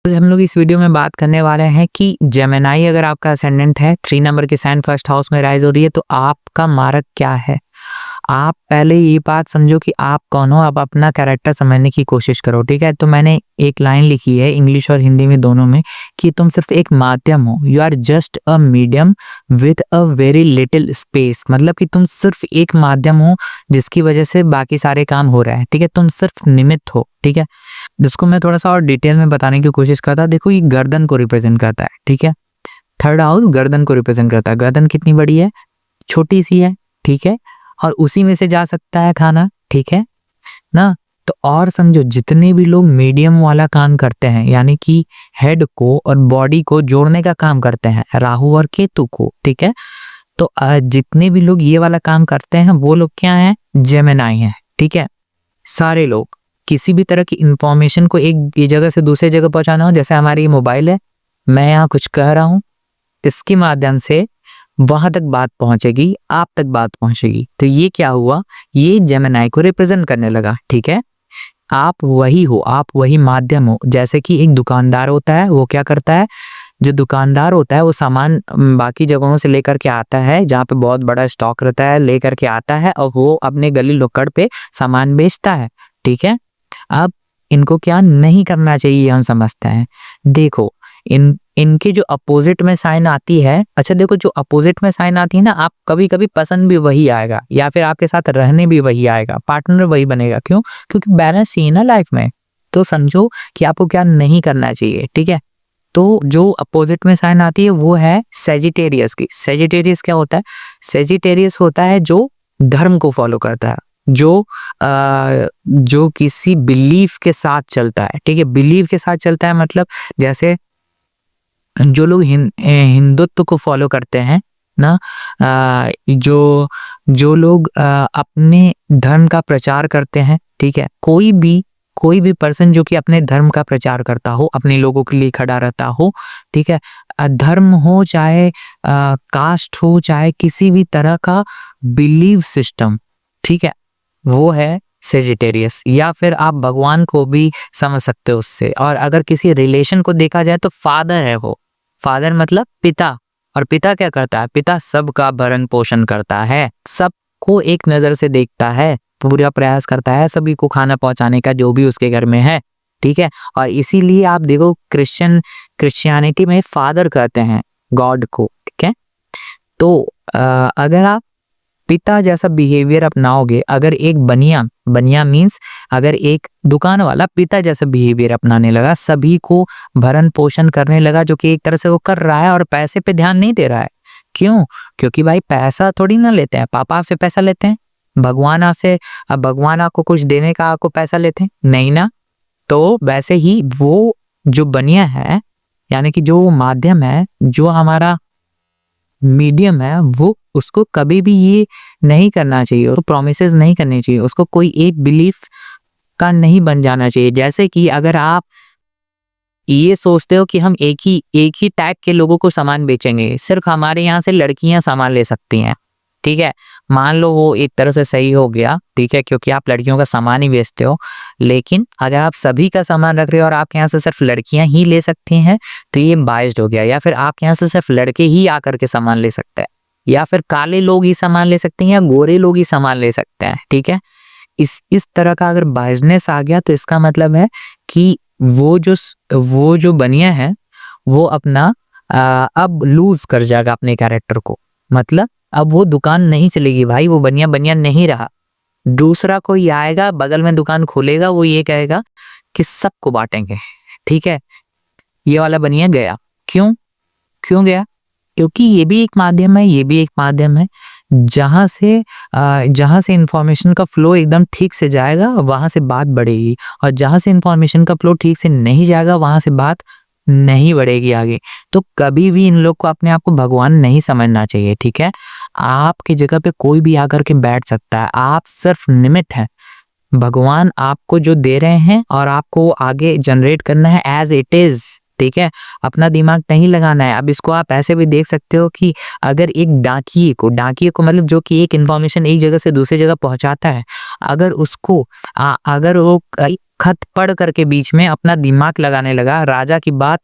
आज हम लोग इस वीडियो में बात करने वाले हैं कि जेमिनी अगर आपका असेंडेंट है 3 नंबर के साइन फर्स्ट हाउस में राइज हो रही है तो आपका मार्क क्या है। आप पहले ये बात समझो कि आप कौन हो, आप अपना कैरेक्टर समझने की कोशिश करो। ठीक है, तो मैंने एक लाइन लिखी है इंग्लिश और हिंदी में दोनों में कि तुम सिर्फ एक माध्यम हो। You are just a medium with a very little space. मतलब कि तुम सिर्फ एक माध्यम हो जिसकी वजह से बाकी सारे काम हो रहे हैं। ठीक है, तुम सिर्फ निमित्त हो। ठीक है, जिसको मैं थोड़ा सा और डिटेल में बताने की कोशिश करता। देखो, ये गर्दन को रिप्रेजेंट करता है। ठीक है, थर्ड हाउस गर्दन को रिप्रेजेंट करता है। गर्दन कितनी बड़ी है, छोटी सी है। ठीक है, और उसी में से जा सकता है खाना। ठीक है ना। तो और समझो, जितने भी लोग मीडियम वाला काम करते हैं, यानी कि हेड को और बॉडी को जोड़ने का काम करते हैं, राहु और केतु को। ठीक है, तो जितने भी लोग ये वाला काम करते हैं वो लोग क्या हैं, जेमिनी हैं। ठीक है, सारे लोग किसी भी तरह की इंफॉर्मेशन को एक जगह से दूसरे जगह पहुंचाना हो, जैसे हमारी ये मोबाइल है, मैं यहाँ कुछ कह रहा हूँ, इसके माध्यम से वहां तक बात पहुंचेगी, आप तक बात पहुंचेगी। तो ये क्या हुआ, ये जेमिनी को रिप्रेजेंट करने लगा। ठीक है, आप वही हो, आप वही माध्यम हो। जैसे कि एक दुकानदार होता है, वो क्या करता है, जो दुकानदार होता है वो सामान बाकी जगहों से लेकर के आता है, जहाँ पे बहुत बड़ा स्टॉक रहता है, लेकर के आता है और वो अपने गली नुक्कड़ पे सामान बेचता है। ठीक है, अब इनको क्या नहीं करना चाहिए हम समझते हैं। देखो, इनके जो अपोजिट में साइन आती है, अच्छा देखो, जो अपोजिट में साइन आती है ना, आप कभी कभी पसंद भी वही आएगा या फिर आपके साथ रहने भी वही आएगा, पार्टनर वही बनेगा। क्यों? क्योंकि बैलेंस चाहिए ना लाइफ में। तो समझो कि आपको क्या नहीं करना चाहिए। ठीक है, तो जो अपोजिट में साइन आती है वो है सेजिटेरियस की। सेजिटेरियस क्या होता है? सेजिटेरियस होता है जो धर्म को फॉलो करता है, जो किसी बिलीफ के साथ चलता है। ठीक है, बिलीफ के साथ चलता है मतलब जैसे जो लोग हिंदुत्व को फॉलो करते हैं ना, जो लोग अपने धर्म का प्रचार करते हैं। ठीक है, कोई भी पर्सन जो कि अपने धर्म का प्रचार करता हो, अपने लोगों के लिए खड़ा रहता हो। ठीक है, धर्म हो चाहे कास्ट हो, चाहे किसी भी तरह का बिलीव सिस्टम। ठीक है, वो है सेजिटेरियस। या फिर आप भगवान को भी समझ सकते हो उससे। और अगर किसी रिलेशन को देखा जाए तो फादर है वो। फादर मतलब पिता। और पिता क्या करता है? पिता सबका भरण पोषण करता है, सबको एक नजर से देखता है, पूरा प्रयास करता है सभी को खाना पहुंचाने का जो भी उसके घर में है। ठीक है, और इसीलिए आप देखो क्रिश्चियनिटी में फादर कहते हैं गॉड को। ठीक है, तो अगर आप पिता जैसा बिहेवियर अपनाओगे, अगर एक बनिया मीन्स अगर एक दुकान वाला पिता जैसा बिहेवियर अपनाने लगा, सभी को भरण पोषण करने लगा, जो कि एक तरह से वो कर रहा है और पैसे पे ध्यान नहीं दे रहा है। क्यों? क्योंकि भाई पैसा थोड़ी ना लेते हैं, पापा आपसे पैसा लेते हैं, भगवान आपसे, अब भगवान आपको कुछ देने का आपको पैसा लेते हैं नहीं ना। तो वैसे ही वो जो बनिया है, यानी कि जो माध्यम है, जो हमारा मीडियम है, वो उसको कभी भी ये नहीं करना चाहिए, उसको प्रोमिसेस नहीं करनी चाहिए, उसको कोई एक बिलीफ का नहीं बन जाना चाहिए। जैसे कि अगर आप ये सोचते हो कि हम एक ही टाइप के लोगों को सामान बेचेंगे, सिर्फ हमारे यहाँ से लड़कियां सामान ले सकती हैं। ठीक है, मान लो वो एक तरह से सही हो गया। ठीक है, क्योंकि आप लड़कियों का सामान ही बेचते हो। लेकिन अगर आप सभी का सामान रख रहे हो और आपके यहाँ से सिर्फ लड़कियां ही ले सकती हैं तो ये बाइस्ड हो गया। या फिर आपके यहाँ से सिर्फ लड़के ही आकर के सामान ले सकते हैं, या फिर काले लोग ही सामान ले सकते हैं, या गोरे लोग ही सामान ले सकते हैं। ठीक है, इस तरह का अगर बाइजनेस आ गया तो इसका मतलब है कि वो जो बनिया है वो अपना अब लूज कर जाएगा अपने कैरेक्टर को। मतलब अब वो दुकान नहीं चलेगी भाई, वो बनिया नहीं रहा। दूसरा कोई आएगा, बगल में दुकान खोलेगा, वो ये कहेगा कि सबको बांटेंगे। ठीक है, ये वाला बनिया गया। क्यों गया? क्योंकि ये भी एक माध्यम है, ये भी एक माध्यम है। जहां से इंफॉर्मेशन का फ्लो एकदम ठीक से जाएगा वहां से बात बढ़ेगी, और जहां से इंफॉर्मेशन का फ्लो ठीक से नहीं जाएगा वहां से बात नहीं बढ़ेगी आगे। तो कभी भी इन लोग को अपने आप को भगवान नहीं समझना चाहिए। ठीक है, आपकी जगह पे कोई भी आकर के बैठ सकता है, आप सिर्फ निमित्त हैं। भगवान आपको जो दे रहे हैं और आपको आगे जनरेट करना है एज इट इज। ठीक है, अपना दिमाग नहीं लगाना है। अब इसको आप ऐसे भी देख सकते हो कि अगर एक डाकिए को मतलब जो कि एक इन्फॉर्मेशन एक जगह से दूसरी जगह पहुंचाता है, अगर उसको अगर वो खत पढ़ करके बीच में अपना दिमाग लगाने लगा। राजा की बात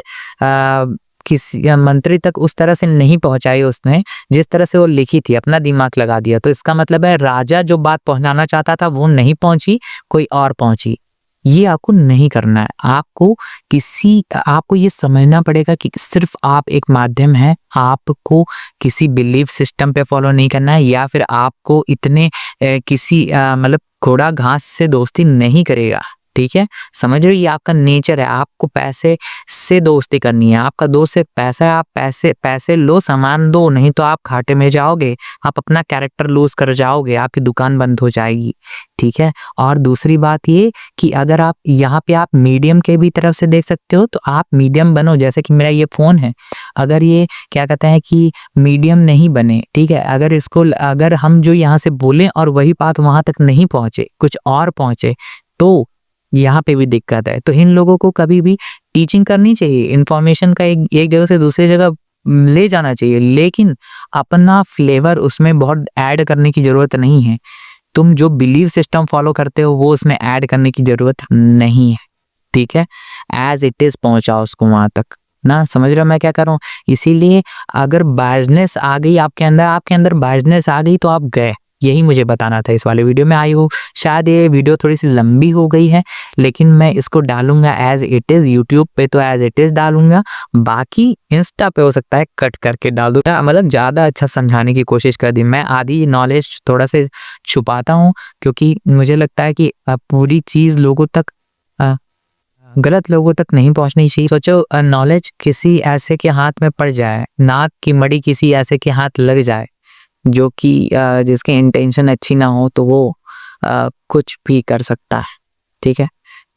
किसी मंत्री तक उस तरह से नहीं पहुंचाई उसने जिस तरह से वो लिखी थी, अपना दिमाग लगा दिया। तो इसका मतलब है राजा जो बात पहुंचाना चाहता था वो नहीं पहुंची, कोई और पहुंची। ये आपको नहीं करना है। आपको ये समझना पड़ेगा कि सिर्फ आप एक माध्यम है। आपको किसी बिलीफ सिस्टम पे फॉलो नहीं करना है, या फिर आपको इतने किसी मतलब घोड़ा घास से दोस्ती नहीं करेगा, ठीक है। समझ रहे हो, ये आपका नेचर है। आपको पैसे से दोस्ती करनी है। आपका दोस्त है पैसा है, आप पैसे लो, सामान दो, नहीं तो आप घाटे में जाओगे, आप अपना कैरेक्टर लूज कर जाओगे, आपकी दुकान बंद हो जाएगी, ठीक है। और दूसरी बात ये कि अगर आप यहाँ पे आप मीडियम के भी तरफ से देख सकते हो, तो आप मीडियम बनो। जैसे कि मेरा ये फोन है, अगर ये क्या कहते हैं कि मीडियम नहीं बने, ठीक है, अगर हम जो यहाँ से बोलें और वही बात वहां तक नहीं पहुंचे, कुछ और पहुंचे, तो यहाँ पे भी दिक्कत है। तो इन लोगों को कभी भी टीचिंग करनी चाहिए, इंफॉर्मेशन का एक जगह से दूसरी जगह ले जाना चाहिए, लेकिन अपना फ्लेवर उसमें बहुत ऐड करने की जरूरत नहीं है। तुम जो बिलीव सिस्टम फॉलो करते हो वो उसमें ऐड करने की जरूरत नहीं है, ठीक है। एज इट इज पहुंचाओ उसको वहां तक ना। समझ रहे हो मैं क्या कर रहा हूँ। इसीलिए अगर बायसनेस आ गई आपके अंदर बायसनेस आ गई तो आप गए। यही मुझे बताना था इस वाले वीडियो में। आई हो शायद ये वीडियो थोड़ी सी लंबी हो गई है, लेकिन मैं इसको डालूंगा एज इट इज। यूट्यूब पे तो एज इट इज डालूंगा, बाकी इंस्टा पे हो सकता है कट करके डाल दूंगा। मतलब ज़्यादा अच्छा समझाने की कोशिश कर दी। मैं आधी नॉलेज थोड़ा से छुपाता हूँ, क्योंकि मुझे लगता है कि पूरी चीज़ लोगों तक गलत लोगों तक नहीं पहुंचनी चाहिए। सोचो नॉलेज किसी ऐसे के हाथ में पड़ जाए, नाक की मड़ी किसी ऐसे के हाथ लग जाए जो कि जिसकी इंटेंशन अच्छी ना हो, तो वो कुछ भी कर सकता है, ठीक है।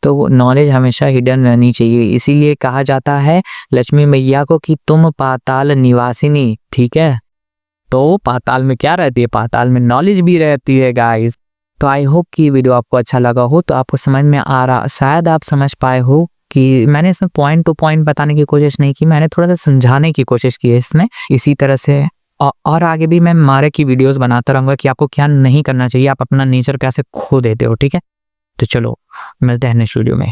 तो नॉलेज हमेशा हिडन रहनी चाहिए। इसीलिए कहा जाता है लक्ष्मी मैया को कि तुम पाताल निवासिनी, ठीक है। तो पाताल में क्या रहती है? पाताल में नॉलेज भी रहती है गाइस। तो आई होप कि वीडियो आपको अच्छा लगा हो, तो आपको समझ में आ रहा, शायद आप समझ पाए हो कि मैंने इसमें पॉइंट टू पॉइंट बताने की कोशिश नहीं की, मैंने थोड़ा सा समझाने की कोशिश की है इसमें। इसी तरह से और आगे भी मैं मारे की वीडियोस बनाता रहूंगा कि आपको क्या नहीं करना चाहिए, आप अपना नेचर कैसे खो देते हो, ठीक है। तो चलो मिलते हैं नेक्स्ट वीडियो में।